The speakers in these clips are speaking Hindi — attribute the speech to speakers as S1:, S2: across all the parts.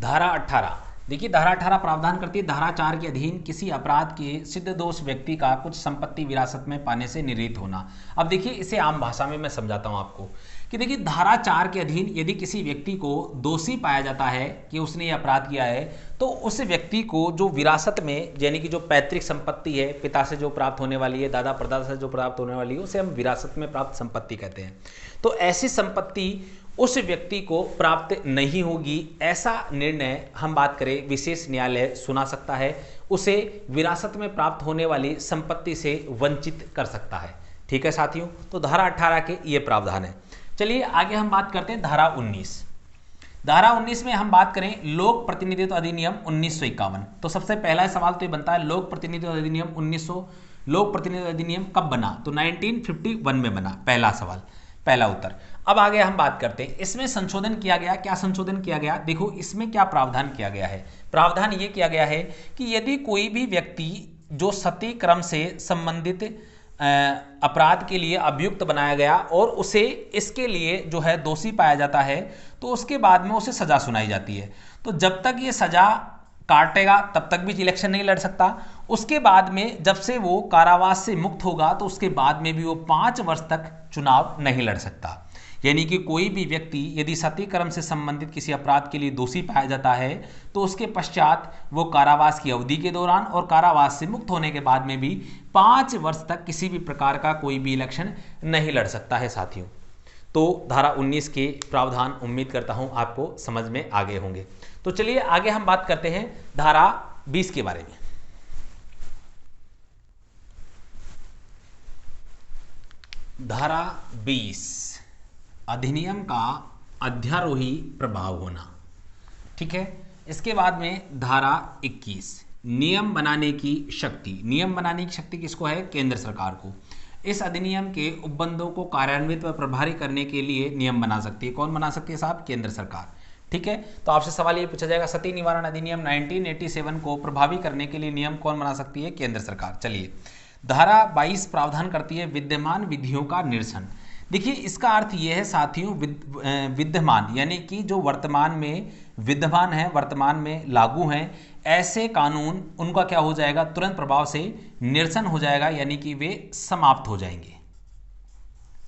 S1: धारा 18, देखिए धारा 18 प्रावधान करती है धारा 4 के अधीन किसी अपराध के सिद्ध दोष व्यक्ति का कुछ संपत्ति विरासत में पाने से निवृत्त होना। अब देखिए इसे आम भाषा में मैं समझाता हूं आपको कि देखिए धारा 4 के अधीन यदि किसी व्यक्ति को दोषी पाया जाता है कि उसने ये अपराध किया है, तो उस व्यक्ति को जो विरासत में यानी कि जो पैतृक संपत्ति है, पिता से जो प्राप्त होने वाली है, दादा परदादा से जो प्राप्त होने वाली है, उसे हम विरासत में प्राप्त संपत्ति कहते हैं। तो ऐसी संपत्ति उस व्यक्ति को प्राप्त नहीं होगी, ऐसा निर्णय हम बात करें विशेष न्यायालय सुना सकता है, उसे विरासत में प्राप्त होने वाली संपत्ति से वंचित कर सकता है। ठीक है साथियों, तो धारा 18 के ये प्रावधान है। चलिए आगे हम बात करते हैं धारा 19। धारा 19 में हम बात करें लोक प्रतिनिधित्व अधिनियम 1951। तो सबसे पहला सवाल तो ये बनता है लोक प्रतिनिधित्व अधिनियम 1900 लोक प्रतिनिधित्व अधिनियम कब बना? तो 1951 में बना। पहला सवाल, पहला उत्तर। अब आगे हम बात करते हैं इसमें संशोधन किया गया। क्या संशोधन किया गया? देखो इसमें क्या प्रावधान किया गया है। प्रावधान ये किया गया है कि यदि कोई भी व्यक्ति जो सती क्रम से संबंधित अपराध के लिए अभियुक्त बनाया गया और उसे इसके लिए जो है दोषी पाया जाता है, तो उसके बाद में उसे सजा सुनाई जाती है। तो जब तक ये सजा काटेगा तब तक भी इलेक्शन नहीं लड़ सकता। उसके बाद में जब से वो कारावास से मुक्त होगा तो उसके बाद में भी वो 5 वर्ष तक चुनाव नहीं लड़ सकता। यानी कि कोई भी व्यक्ति यदि सती क्रम से संबंधित किसी अपराध के लिए दोषी पाया जाता है तो उसके पश्चात वो कारावास की अवधि के दौरान और कारावास से मुक्त होने के बाद में भी 5 वर्ष तक किसी भी प्रकार का कोई भी इलेक्शन नहीं लड़ सकता है साथियों। तो धारा 19 के प्रावधान उम्मीद करता हूं आपको समझ में आ गए होंगे। तो चलिए आगे हम बात करते हैं धारा 20 के बारे में। धारा 20 अधिनियम का अध्यारोही प्रभाव होना। ठीक है, इसके बाद में धारा 21 नियम बनाने की शक्ति। नियम बनाने की शक्ति किसको है? केंद्र सरकार को। इस अधिनियम के उपबंधों को कार्यान्वित व प्रभावी करने के लिए नियम बना सकती है। कौन बना सकती है साहब? केंद्र सरकार। ठीक है, तो आपसे सवाल ये पूछा जाएगा सती निवारण अधिनियम 1987 को प्रभावी करने के लिए नियम कौन बना सकती है? केंद्र सरकार। चलिए धारा 22 प्रावधान करती है विद्यमान विधियों का निरसन। देखिए इसका अर्थ यह है साथियों विद्यमान यानी कि जो वर्तमान में विद्यमान है, वर्तमान में लागू हैं, ऐसे कानून उनका क्या हो जाएगा? तुरंत प्रभाव से निरसन हो जाएगा, यानी कि वे समाप्त हो जाएंगे।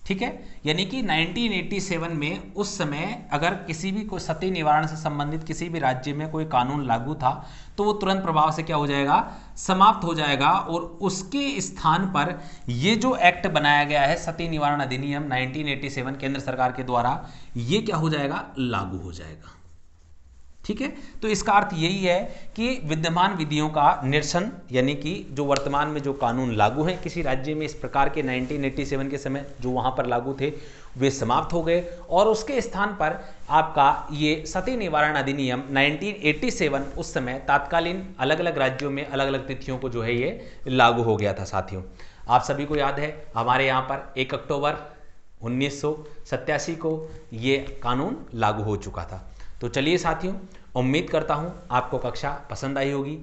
S1: ठीक है, यानी कि 1987 में उस समय अगर किसी भी कोई सती निवारण से संबंधित किसी भी राज्य में कोई कानून लागू था तो वो तुरंत प्रभाव से क्या हो जाएगा? समाप्त हो जाएगा। और उसके स्थान पर ये जो एक्ट बनाया गया है सती निवारण अधिनियम 1987 केंद्र सरकार के द्वारा, ये क्या हो जाएगा? लागू हो जाएगा। ठीक है, तो इसका अर्थ यही है कि विद्यमान विधियों का निरसन यानी कि जो वर्तमान में जो कानून लागू हैं किसी राज्य में इस प्रकार के 1987 के समय जो वहां पर लागू थे वे समाप्त हो गए और उसके स्थान पर आपका ये सती निवारण अधिनियम 1987 उस समय तात्कालीन अलग अलग राज्यों में अलग अलग तिथियों को जो है ये लागू हो गया था। साथियों आप सभी को याद है हमारे यहाँ पर 1 अक्टूबर 1987 को ये कानून लागू हो चुका था। तो चलिए साथियों, उम्मीद करता हूं आपको कक्षा पसंद आई होगी।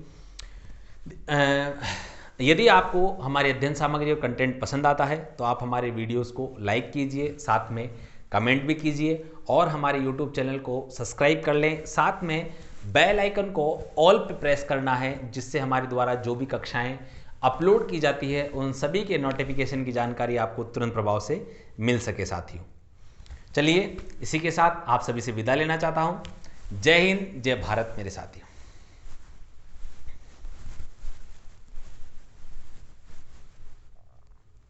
S1: यदि आपको हमारी अध्ययन सामग्री और कंटेंट पसंद आता है तो आप हमारे वीडियोस को लाइक कीजिए, साथ में कमेंट भी कीजिए और हमारे यूट्यूब चैनल को सब्सक्राइब कर लें। साथ में बेल आइकन को ऑल पे प्रेस करना है, जिससे हमारे द्वारा जो भी कक्षाएं अपलोड की जाती है उन सभी के नोटिफिकेशन की जानकारी आपको तुरंत प्रभाव से मिल सके। साथियों चलिए इसी के साथ आप सभी से विदा लेना चाहता हूं। जय हिंद, जय भारत मेरे साथियों।